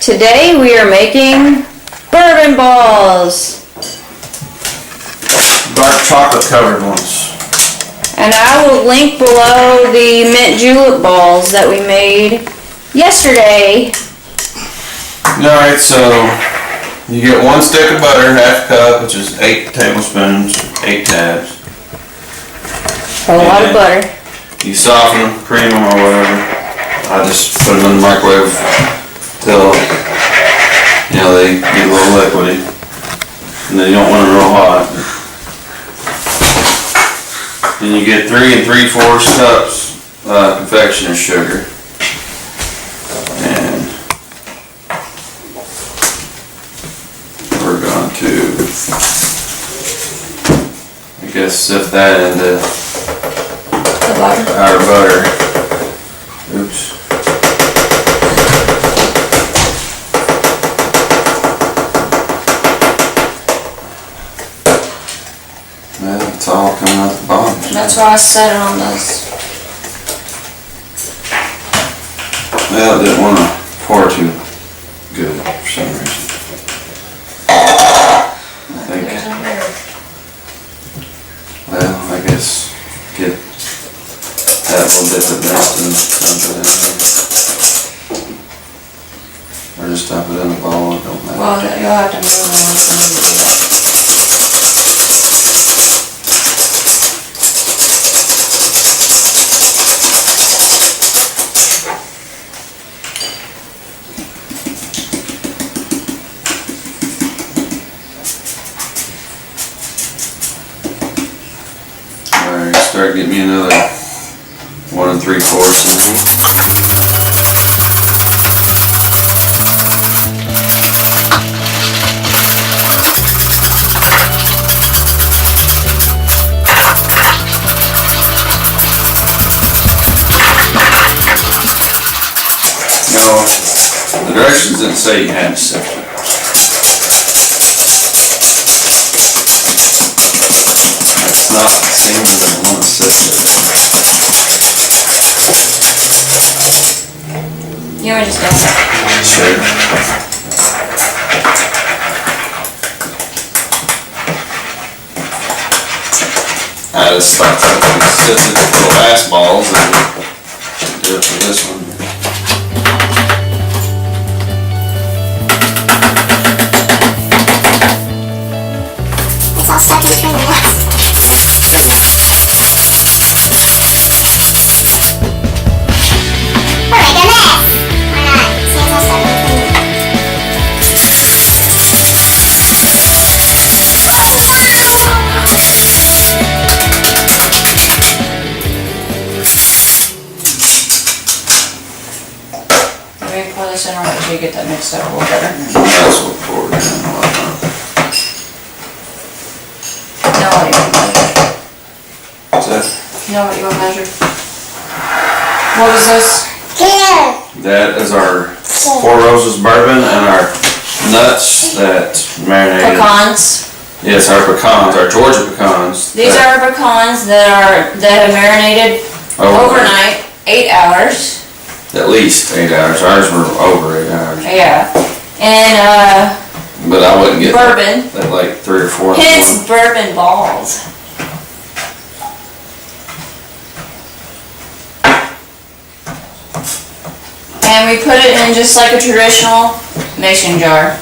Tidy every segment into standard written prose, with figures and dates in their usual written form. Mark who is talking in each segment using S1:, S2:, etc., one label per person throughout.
S1: Today we are making bourbon balls.
S2: Dark chocolate covered ones.
S1: And I will link below the mint julep balls that we made yesterday.
S2: Alright, so you get 1 stick of butter, half cup, which is 8 tablespoons, 8 tabs.
S1: A lot of butter.
S2: You soften them, cream them or whatever. I just put them in the microwave till they get a little liquidy. And then you don't want them real hot. Then you get 3 3/4 cups confectioner's sugar. And we're going to, I guess, sift that into our butter. Oops. Well, it's all coming out the bottom.
S1: That's why I set it on this.
S2: Well, I didn't want to pour too good for some reason. I think, well, I guess get that little bit of dust and dump it in there. Or just dump it in the bowl, it don't matter.
S1: Well, you'll have to move it once you do that.
S2: Alright, start getting me another 1 3/4 in there. No, the directions didn't say you had to sift it. It's not saying that I want to sift it.
S1: You want to just go?
S2: Sure. I just thought that we sifted the last balls and do it for this one.
S3: It's all stuck in between the nuts. We're making a mess. Why not? See, it's all stuck in between them.
S1: Maybe pour this in right so you get that mixed up a little better.
S2: That's what poured in and whatnot.
S1: Know what you want to measure.
S2: What's that?
S1: Know what you want to measure. What was this?
S3: Here.
S2: That is our Four Roses bourbon and our nuts that marinated.
S1: Pecans.
S2: Yes, our pecans, our Georgia pecans.
S1: These are pecans that have marinated overnight, 8 hours.
S2: At least 8 hours. Ours were over 8 hours.
S1: Yeah. And
S2: But I wouldn't get
S1: bourbon.
S2: that like 3 or 4.
S1: Hence bourbon balls. And we put it in just like a traditional mason jar.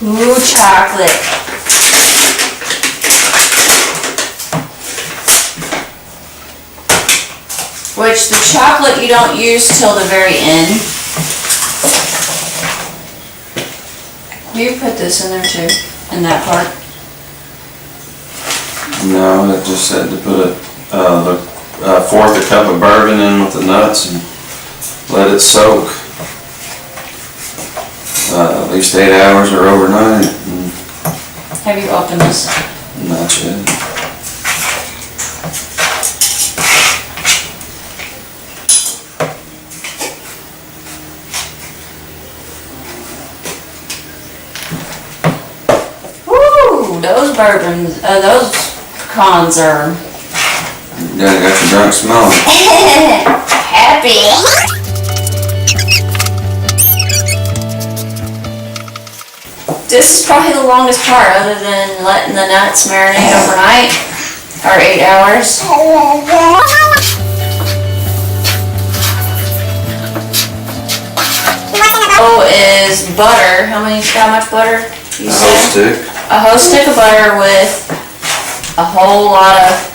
S1: Ooh, chocolate. Which the chocolate you don't use till the very end. You put this in there too, in that part.
S2: No, it just said to put a 1/4 a cup of bourbon in with the nuts and let it soak at least 8 hours or overnight. And
S1: Have you opened this?
S2: not yet.
S1: Woo! Those bourbons, those pecans are
S2: Yeah, got your drunk smelling.
S1: Happy. This is probably the longest part, other than letting the nuts marinate overnight, or 8 hours. Oh, is butter. How much butter? You
S2: A whole
S1: said?
S2: stick.
S1: A whole stick of butter with a whole lot of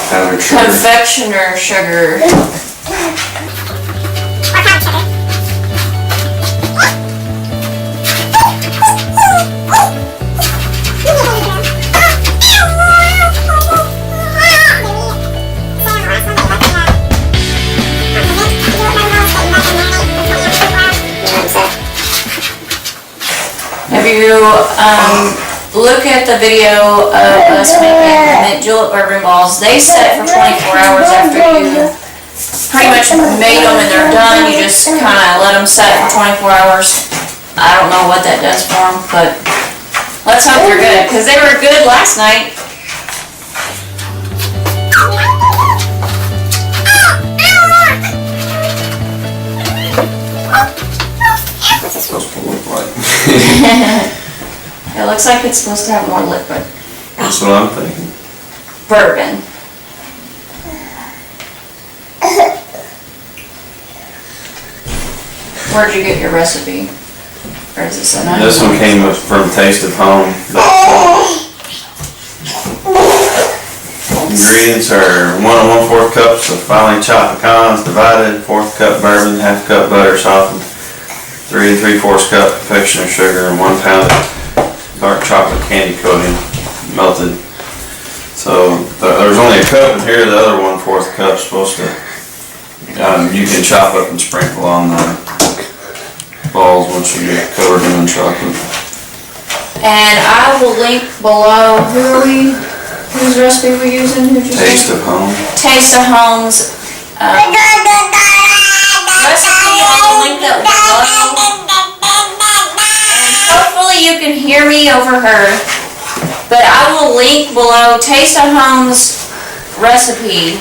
S2: Powdered sugar.
S1: confectioner sugar. Have you, look at the video of us making mint julep bourbon balls. They set for 24 hours after you pretty much made them and they're done. You just kind of let them set for 24 hours. I don't know what that does for them, but let's hope they're good, because they were good last night.
S2: What's it supposed to look like?
S1: It looks like it's supposed to have more liquid.
S2: That's what I'm thinking.
S1: Bourbon. Where'd you get your recipe? Or is it so nice?
S2: This one came from Taste of Home. Ingredients are 1 1/4 cups of finely chopped pecans divided, 1/4 cup bourbon, 1/2 cup butter softened, 3 3/4 cup confectioner sugar, and 1 pound of dark chocolate candy coating melted. So there's only a cup in here. The other 1/4 cup's supposed to, you can chop up and sprinkle on the balls once you get covered in chocolate.
S1: And I will link below, whose recipe we're using? Who'd you say?
S2: Taste of Home.
S1: Taste of Home's recipe. I will link that below. And hopefully you can hear me over her. But I will link below Taste of Home's recipe.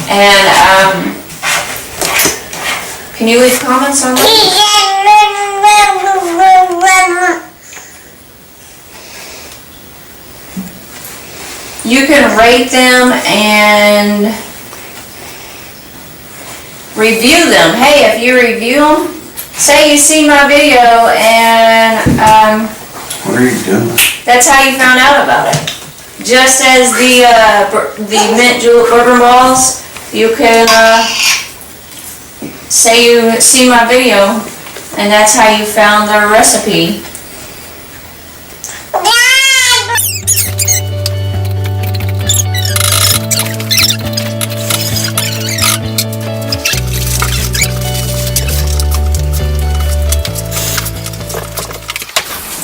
S1: And can you leave comments on that? You can rate them and review them. Hey, if you review them, say you see my video and
S2: What are you doing?
S1: that's how you found out about it. Just as the mint julep bourbon balls, you can say you see my video, and that's how you found the recipe.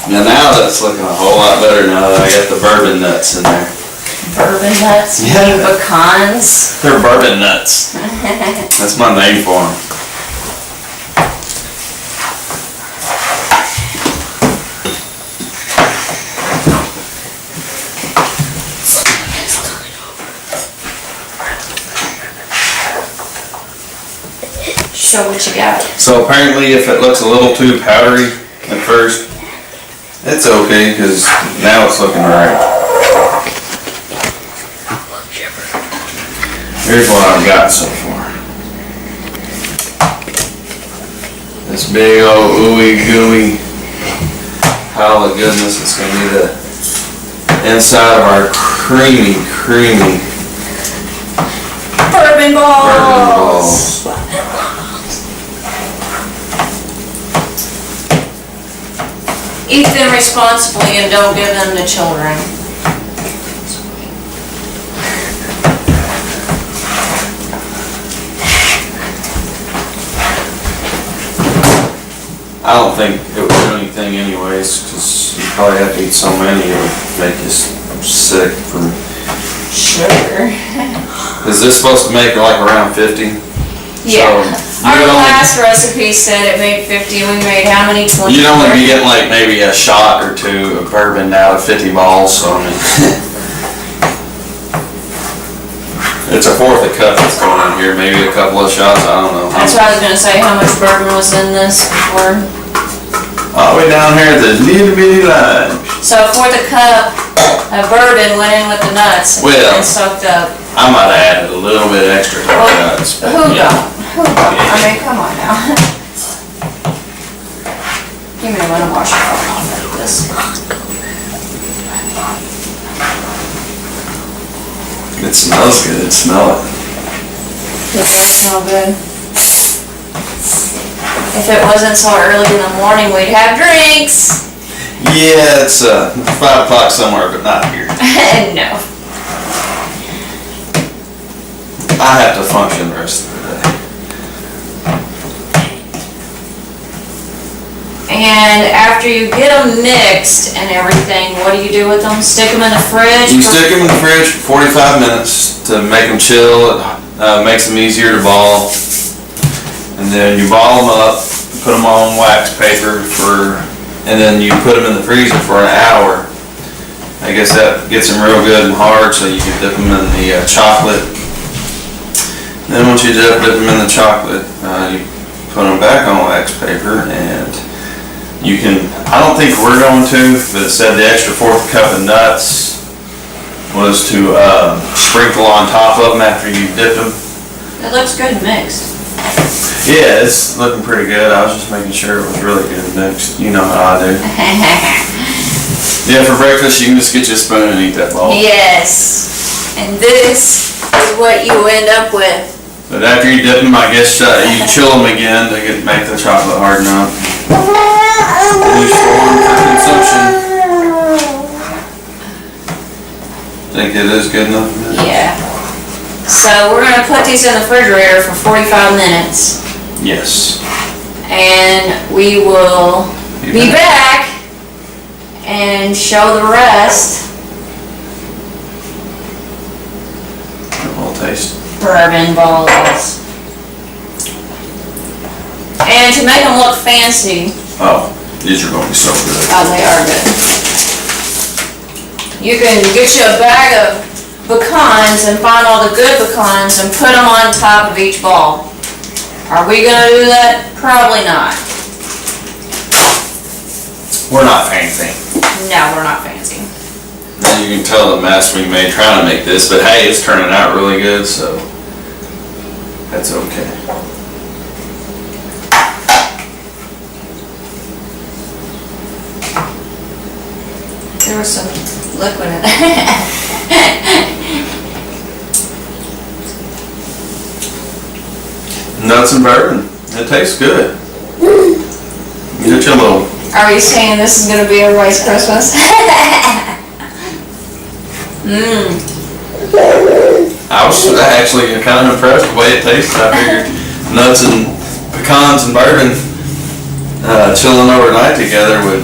S2: Now that's looking a whole lot better now that I got the bourbon nuts in there.
S1: Bourbon nuts,
S2: Yeah.
S1: you mean pecans.
S2: They're bourbon nuts. That's my name for them.
S1: Show what you got.
S2: So apparently if it looks a little too powdery at first, it's okay, because now it's looking alright. Here's what I've got so far. This big old ooey gooey pile of goodness. It's going to be the inside of our creamy
S1: Bourbon balls.
S2: bourbon balls.
S1: Eat them responsibly and don't give them to children.
S2: I don't think it would do anything anyways, because you probably have to eat so many it would make you sick from...
S1: Sugar.
S2: Is this supposed to make like around 50?
S1: Yeah.
S2: So
S1: Our
S2: You'd only-
S1: last recipe said it made 50, we made how many? 20?
S2: You'd only be getting like maybe a shot or two of bourbon out of 50 balls, so I mean. It's a fourth a cup that's going in here, maybe a couple of shots, I don't know.
S1: That's what I was gonna say, how much bourbon was in this before.
S2: All the way down here at the little bitty line.
S1: So a fourth a cup of bourbon went in with the nuts
S2: Well,
S1: and soaked up.
S2: I might have added a little bit extra to the nuts. But
S1: Who
S2: yeah.
S1: don't? Who don't? I mean, come on now. Give me one to wash it off of this.
S2: It smells good, smell it.
S1: It does smell good. If it wasn't so early in the morning, we'd have drinks.
S2: Yeah, it's 5 o'clock somewhere, but not here.
S1: No.
S2: I have to function the rest of the day.
S1: And after you get them mixed and everything, what do you do with them? Stick them in the fridge?
S2: You stick them in the fridge for 45 minutes to make them chill. It makes them easier to ball. And then you ball them up, put them on wax paper and then you put them in the freezer for an hour. I guess that gets them real good and hard, so you can dip them in the chocolate. Then once you dip them in the chocolate, you put them back on wax paper, and you can, I don't think we're going to, but it said the extra fourth cup of nuts was to sprinkle on top of them after you dipped them.
S1: It looks good mixed.
S2: Yeah, it's looking pretty good. I was just making sure it was really good mixed. You know how I do. Yeah, for breakfast you can just get you a spoon and eat that ball.
S1: Yes. And this is what you end up with.
S2: But after you dip them, I guess you chill them again to make the chocolate harden up. And you store them for consumption. Think it is good enough?
S1: Yeah. So we're gonna put these in the refrigerator for 45 minutes.
S2: Yes.
S1: And we will be back and show the rest.
S2: I'll taste.
S1: Bourbon balls. And to make them look fancy,
S2: Oh, these are going to be so good.
S1: oh, they are good. You can get you a bag of pecans and find all the good pecans and put them on top of each ball. Are we gonna do that? Probably not.
S2: We're not fancy.
S1: No, we're not fancy.
S2: And you can tell the mess we made trying to make this, but hey, it's turning out really good, so that's okay.
S1: There was some liquid in it.
S2: Nuts and bourbon. It tastes good. Get you a little.
S1: Are you saying this is gonna be everybody's Christmas?
S2: I was actually kind of impressed with the way it tasted. I figured nuts and pecans and bourbon chilling overnight together would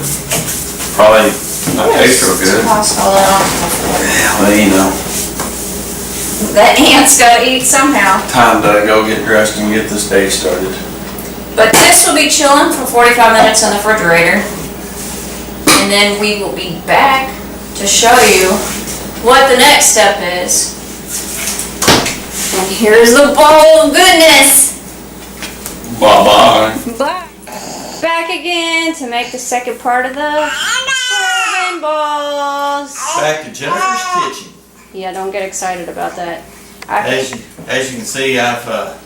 S2: probably not taste real good.
S1: Toss all that off before.
S2: Well, you know,
S1: That ant's gotta eat somehow.
S2: time to go get dressed and get this day started.
S1: But this will be chilling for 45 minutes in the refrigerator. And then we will be back to show you what the next step is. And here's the bowl of goodness.
S2: Bye-bye.
S1: Bye. Back again to make the second part of the bourbon balls.
S2: Back to Jennifer's kitchen.
S1: Yeah, don't get excited about that.
S2: As you can see, I've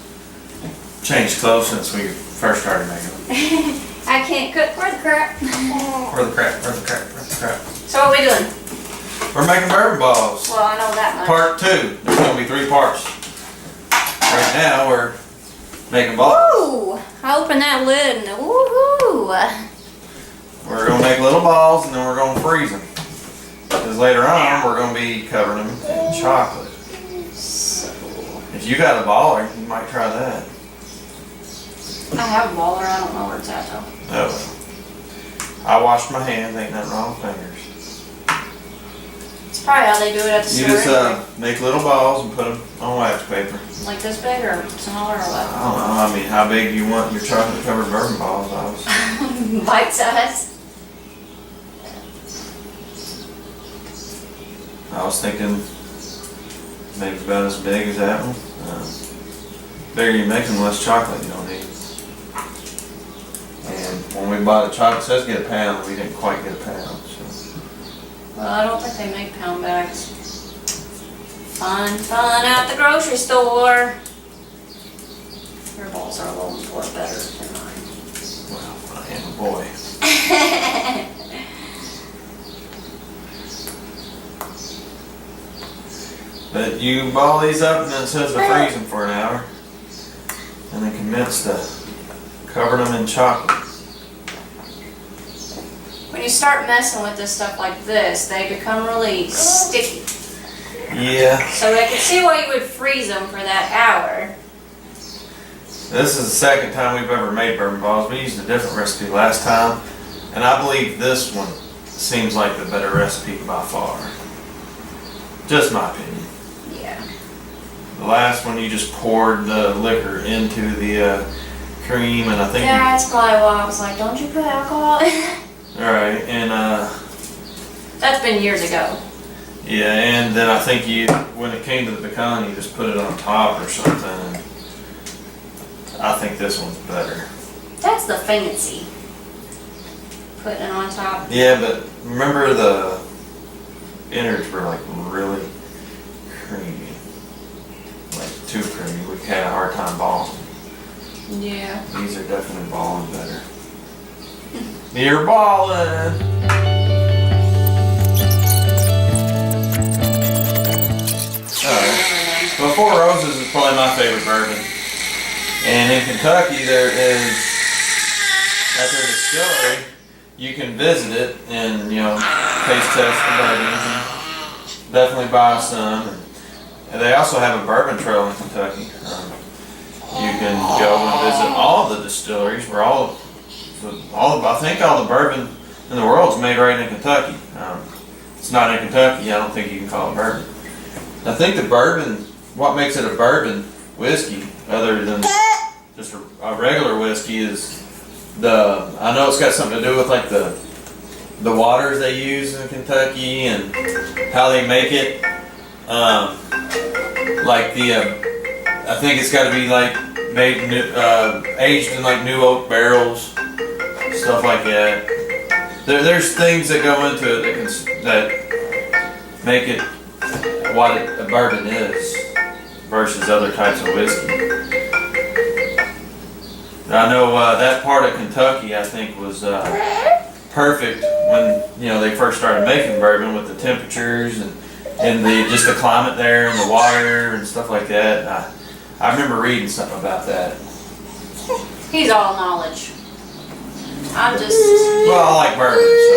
S2: changed clothes since we first started making them.
S1: I can't cook for the crap.
S2: Where the crap?
S1: So what are we doing?
S2: We're making bourbon balls.
S1: Well, I know that much.
S2: Part 2. There's going to be 3 parts. Right now, we're making balls.
S1: Ooh, I open that lid and woohoo!
S2: We're going to make little balls and then we're going to freeze them. Because later on, we're going to be covering them in chocolate. If you got a baller, you might try that.
S1: I have a baller, I don't know where it's at though.
S2: Oh. I washed my hands, ain't nothing wrong with fingers.
S1: It's It's probably how they do it at the
S2: You
S1: store.
S2: just make little balls and put them on wax paper.
S1: Like this big or smaller or what?
S2: I don't know. I mean, how big you want your chocolate covered bourbon balls?
S1: Bite size.
S2: I was thinking maybe about as big as that one. Bigger you make them, the less chocolate you don't need. And when we bought the chocolate, it says get a pound. We didn't quite get a pound. So.
S1: Well, I don't think they make pound bags. Fun at the grocery store. Your balls are a little more better than mine.
S2: Well, I am a boy. But you ball these up and then it says to freeze them for an hour. And then convince to cover them in chocolate.
S1: When you start messing with this stuff like this, they become really sticky.
S2: Yeah.
S1: So I can see why you would freeze them for that hour.
S2: This is the second time we've ever made bourbon balls. We used a different recipe last time. And I believe this one seems like the better recipe by far. Just my opinion.
S1: Yeah.
S2: The last one you just poured the liquor into the cream and I think
S1: That's probably why I was like, don't you put alcohol in?
S2: Alright, and
S1: That's been years ago.
S2: yeah, and then I think when it came to the pecan, you just put it on top or something. I think this one's better.
S1: That's the fancy. Putting it on top.
S2: Yeah, but remember the innards were like really creamy. Like too creamy. We had a hard time balling.
S1: Yeah.
S2: These are definitely balling better. You're balling! Alright. Well, Four Roses is probably my favorite bourbon. And in Kentucky, there is, at their distillery, you can visit it and, taste test the bourbons and definitely buy some. And they also have a bourbon trail in Kentucky. You can go and visit all of the distilleries where I think all the bourbon in the world is made right in Kentucky. It's not in Kentucky, I don't think you can call it bourbon. I think the bourbon, what makes it a bourbon whiskey, other than just a regular whiskey, is I know it's got something to do with like the waters they use in Kentucky and how they make it. I think it's got to be like made aged in like new oak barrels, stuff like that. There's things that go into it that make it what a bourbon is versus other types of whiskey. I know that part of Kentucky I think was perfect when they first started making bourbon with the temperatures and just the climate there and the water and stuff like that. I remember reading something about that.
S1: He's all knowledge. I'm just...
S2: Well, I like bourbon, so.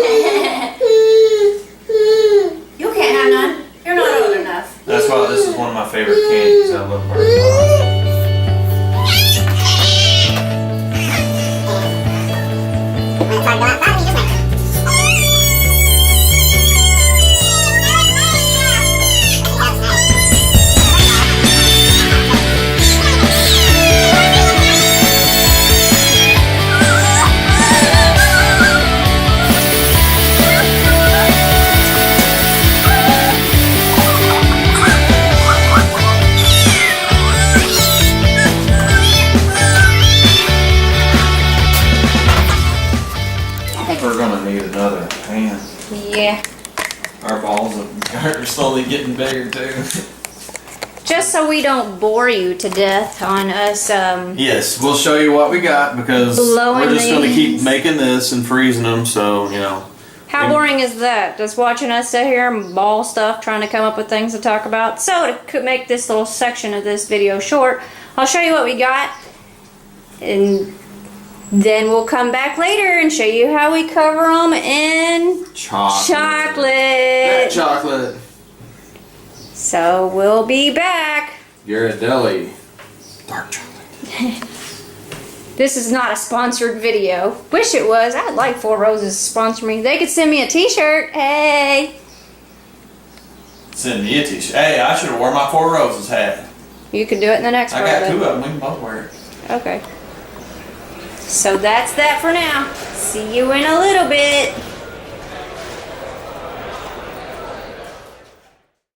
S1: You can't have none. You're not old enough.
S2: That's why this is one of my favorite candies. I love bourbon. We're gonna need another pan.
S1: Yeah.
S2: Our balls are slowly getting bigger too.
S1: Just so we don't bore you to death on us,
S2: Yes, we'll show you what we got because
S1: Blowing
S2: we're just gonna keep
S1: these.
S2: making this and freezing them, so
S1: how boring is that? Just watching us sit here and ball stuff, trying to come up with things to talk about. So to make this little section of this video short, I'll show you what we got, and then we'll come back later and show you how we cover them in chocolate.
S2: Chocolate.
S1: So we'll be back.
S2: Ghirardelli. Dark chocolate.
S1: This is not a sponsored video. Wish it was. I'd like Four Roses to sponsor me. They could send me a t-shirt. Hey.
S2: Send me a t-shirt. Hey, I should have worn my Four Roses hat.
S4: You can do it in the next
S2: I
S4: one.
S2: got 2 of them. We can both wear it.
S4: Okay. So that's that for now. See you in a little bit.